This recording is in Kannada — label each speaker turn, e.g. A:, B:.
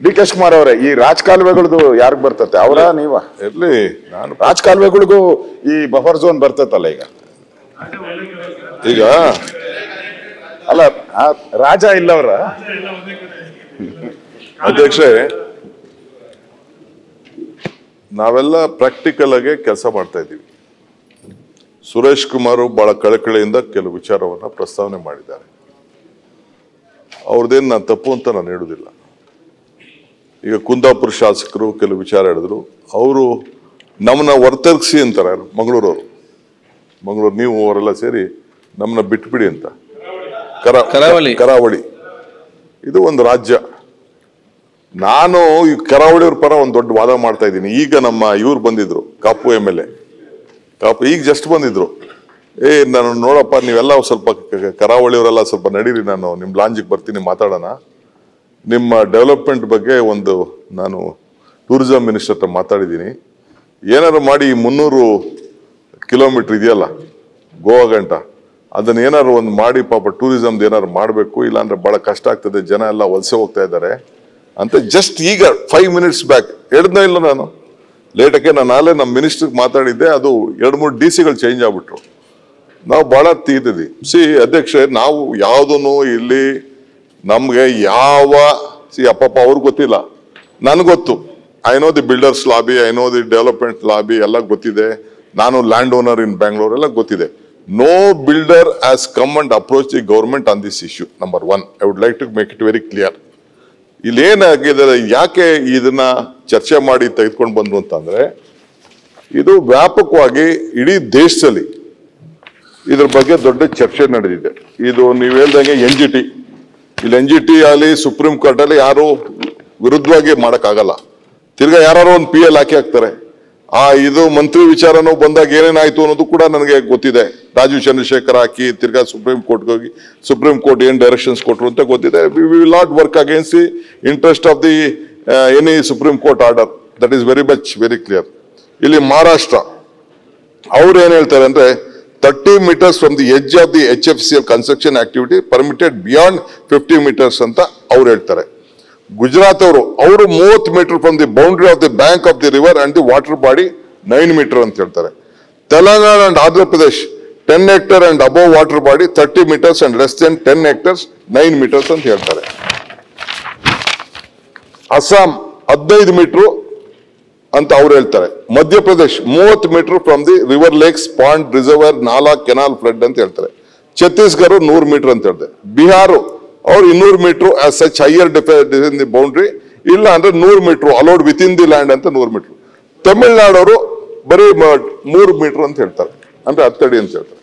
A: ಡಿ.ಕೆ. ಶಿವಕುಮಾರ್ ಅವರೇ, ಈ ರಾಜಕಾಲುವೆಗಳದು ಯಾರಿಗ್ ಬರ್ತತೆ? ಅವರ ನೀವ?
B: ಇರ್ಲಿ, ನಾನು
A: ರಾಜಕಾಲುವೆಗಳಿಗೂ ಈ ಬಫರ್ ಝೋನ್ ಬರ್ತತಲ್ಲ ಈಗ ಅಲ್ಲ, ರಾಜ ಇಲ್ಲವ್ರ
B: ಅಧ್ಯಕ್ಷೆ, ನಾವೆಲ್ಲ ಪ್ರಾಕ್ಟಿಕಲ್ ಆಗಿ ಕೆಲಸ ಮಾಡ್ತಾ ಇದ್ದೀವಿ. ಸುರೇಶ್ ಕುಮಾರ್ ಬಹಳ ಕಳಕಳಿಯಿಂದ ಕೆಲವು ವಿಚಾರವನ್ನ ಪ್ರಸ್ತಾವನೆ ಮಾಡಿದ್ದಾರೆ. ಅವ್ರದ್ದೇನು ನಾನು ತಪ್ಪು ಅಂತ ನಾನು ಹೇಳುದಿಲ್ಲ. ಈಗ ಕುಂದಾಪುರ ಶಾಸಕರು ಕೆಲವು ವಿಚಾರ ಹೇಳಿದ್ರು. ಅವರು ನಮ್ಮನ್ನ ವರ್ತರ್ಸಿ ಅಂತಾರೆ, ಮಂಗಳೂರವರು. ಮಂಗಳೂರು ನೀವು ಅವರೆಲ್ಲ ಸೇರಿ ನಮ್ಮನ್ನ ಬಿಟ್ಬಿಡಿ ಅಂತ. ಕರಾವಳಿ ಇದು ಒಂದು ರಾಜ್ಯ. ನಾನು ಈ ಕರಾವಳಿಯವ್ರ ಪರ ಒಂದು ದೊಡ್ಡ ವಾದ ಮಾಡ್ತಾ ಇದ್ದೀನಿ. ಈಗ ನಮ್ಮ ಇವ್ರು ಬಂದಿದ್ರು, ಕಾಪು MLA ಕಾಪು, ಈಗ ಜಸ್ಟ್ ಬಂದಿದ್ರು. ನಾನು ನೋಡಪ್ಪ, ನೀವೆಲ್ಲ ಸ್ವಲ್ಪ ಕರಾವಳಿಯವರೆಲ್ಲ ಸ್ವಲ್ಪ ನಡೀರಿ, ನಾನು ನಿಮ್ ಲಾಂಜಿಗೆ ಬರ್ತೀನಿ, ಮಾತಾಡೋಣ. ನಿಮ್ಮ ಡೆವಲಪ್ಮೆಂಟ್ ಬಗ್ಗೆ ನಾನು ಟೂರಿಸಂ ಮಿನಿಸ್ಟರ್ ಹತ್ರ ಮಾತಾಡಿದ್ದೀನಿ. ಏನಾದ್ರು ಮಾಡಿ 300 ಕಿಲೋಮೀಟರ್ ಇದೆಯಲ್ಲ ಗೋವಾ ಗಂಟ, ಅದನ್ನ ಏನಾದ್ರು ಒಂದು ಮಾಡಿ ಪಾಪ ಟೂರಿಸಮ್ದು ಏನಾದ್ರು ಮಾಡಬೇಕು, ಇಲ್ಲಾಂದ್ರೆ ಬಹಳ ಕಷ್ಟ ಆಗ್ತದೆ, ಜನ ಎಲ್ಲ ವಲಸೆ ಹೋಗ್ತಾ ಇದ್ದಾರೆ ಅಂತ ಜಸ್ಟ್ ಈಗ 5 minutes ಬ್ಯಾಕ್ ಹೇಳಿದ್ನೋ ಇಲ್ಲ. ನಾನು ಲೇಟಕ್ಕೆ ನಾನು ನಾಳೆ ನಮ್ಮ ಮಿನಿಸ್ಟರ್ಗೆ ಮಾತಾಡಿದ್ದೆ. ಅದು 2-3 DC-ಗಳು ಚೇಂಜ್ ಆಗ್ಬಿಟ್ರು. ನಾವು ಬಹಳ ತೀರ್ತಿದ್ವಿ. ಅಧ್ಯಕ್ಷೆ, ನಾವು ಯಾವುದನ್ನು ಇಲ್ಲಿ ನಮ್ಗೆ ಅಪ್ಪಪ್ಪ ಅವ್ರಿಗೆ ಗೊತ್ತಿಲ್ಲ, ನನ್ಗೆ ಗೊತ್ತು. I know the builders lobby, I know the development lobby, ಎಲ್ಲ ಗೊತ್ತಿದೆ. ನಾನು ಲ್ಯಾಂಡ್ ಓನರ್ ಇನ್ ಬ್ಯಾಂಗ್ಳೂರ್, ಎಲ್ಲ ಗೊತ್ತಿದೆ. No builder has come and approached the government on this issue. Number 1, I would like to make it very clear. ಇಲ್ಲಿ ಏನಾಗಿದೆ, ಯಾಕೆ ಇದನ್ನ ಚರ್ಚೆ ಮಾಡಿ ತೆಗೆದುಕೊಂಡು ಬಂದು ಅಂತಂದ್ರೆ, ಇದು ವ್ಯಾಪಕವಾಗಿ ಇಡೀ ದೇಶದಲ್ಲಿ ಇದ್ರ ಬಗ್ಗೆ ದೊಡ್ಡ ಚರ್ಚೆ ನಡೆದಿದೆ. ಇದು ನೀವು ಹೇಳ್ದಂಗೆ NGT, ಇಲ್ಲಿ NGT ಅಲ್ಲಿ ಸುಪ್ರೀಂ ಕೋರ್ಟ್ ಅಲ್ಲಿ ಯಾರು ವಿರುದ್ಧವಾಗಿ ಮಾಡಕ್ಕಾಗಲ್ಲ. ತಿರ್ಗಾ ಯಾರು ಒಂದು PL ಹಾಕ್ತಾರೆ. ಇದು ಮಂತ್ರಿ ವಿಚಾರನೂ ಬಂದಾಗ ಏನೇನಾಯ್ತು ಅನ್ನೋದು ಕೂಡ ನನಗೆ ಗೊತ್ತಿದೆ. ರಾಜೀವ್ ಚಂದ್ರಶೇಖರ್ ಹಾಕಿ ತಿರ್ಗಾ ಸುಪ್ರೀಂ ಕೋರ್ಟ್ಗೆ ಹೋಗಿ ಸುಪ್ರೀಂ ಕೋರ್ಟ್ ಏನ್ ಡೈರೆಕ್ಷನ್ಸ್ ಕೊಟ್ಟರು ಅಂತ ಗೊತ್ತಿದೆ. We will not work against the interest of the any supreme court order. That is very clear. ಇಲ್ಲಿ ಮಹಾರಾಷ್ಟ್ರ ಅವ್ರು ಏನ್ ಹೇಳ್ತಾರೆ ಅಂದ್ರೆ, 30 meters from the edge of the HFCL construction activity permitted beyond 50 meters ಅಂತ ಅವ್ರು ಹೇಳ್ತಾರೆ. ಗುಜರಾತ್ ಅವರು 30 meter from the boundary of the bank of the river and the water body 9 meter ಅಂತ ಹೇಳ್ತಾರೆ. Telangana and Andhra Pradesh 10 hectare and above water body 30 meters and less than 10 hectares 9 meters ಅಂತ ಹೇಳ್ತಾರೆ. ಅಸ್ಸಾಂ 15 meter ಅಂತ ಅವ್ರು ಹೇಳ್ತಾರೆ. Madhya Pradesh 30 meter from the river lakes pond reservoir ನಾಲಾ ಕೆನಾಲ್ ಫ್ಲಡ್ ಅಂತ ಹೇಳ್ತಾರೆ. ಛತ್ತೀಸ್ಗಢ 100 meter ಅಂತ ಹೇಳ್ತಾರೆ. ಬಿಹಾರ ಅವ್ರು 200 meter as such higher defence the boundary, ಇಲ್ಲ ಅಂದ್ರೆ 100 meter allowed with in the land ಅಂತ 100 meter. ತಮಿಳ್ನಾಡು ಅವರು ಬರೀ 3 meter ಅಂತ ಹೇಳ್ತಾರೆ, ಅಂದ್ರೆ 10 ಅಡಿ ಅಂತ ಹೇಳ್ತಾರೆ.